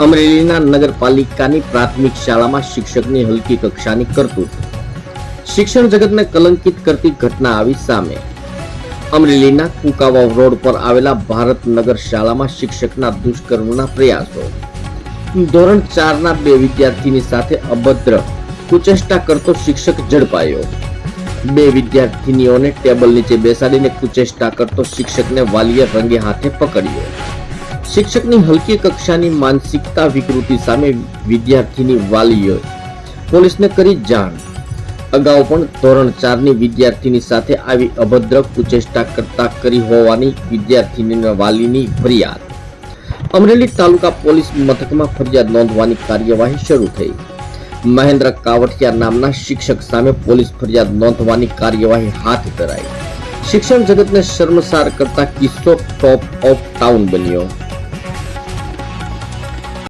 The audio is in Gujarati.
અમરેલીના નગરપાલિકાની પ્રાથમિક શાળામાં શિક્ષકની હલકી કક્ષાની કરતૂત, શિક્ષણ જગતને કલંકિત કરતી ઘટના આવી સામે। અમરેલીના કુકાવાવ રોડ પર આવેલા ભારતનગર શાળામાં શિક્ષકના દુષ્કર્મના પ્રયાસો। ધોરણ 4ના 2 વિદ્યાર્થીની સાથે અભદ્ર કુચેષ્ટા કરતો શિક્ષક ઝડપાયો। 2 વિદ્યાર્થીનીઓને ટેબલ નીચે બેસાડીને કુચેષ્ટા કરતો શિક્ષકને વાલીએ રંગે હાથે પકડ્યો। શિક્ષકની હલકી કક્ષાની માનસિકતા વિકૃતિ સામે વિદ્યાર્થીની વાલીઓએ પોલીસને કરી જાણ। અગાઉ પણ ધોરણ 4ની વિદ્યાર્થીની સાથે આવી અભદ્ર કુચેષ્ટા કરતા કરી હોવાની વિદ્યાર્થીનીના વાલીની ફરિયાદ। અમરેલી તાલુકા પોલીસ મથકમાં ફરિયાદ નોંધવાની કાર્યવાહી શરૂ થઈ। મહેન્દ્ર કાવઠિયા નામના શિક્ષક સામે પોલીસ ફરિયાદ નોંધવાની કાર્યવાહી હાથ ધરાઈ। શિક્ષણ જગતને શર્મસાર કરતા કિસ્સો ટોપ ઓફ ટાઉન બન્યો।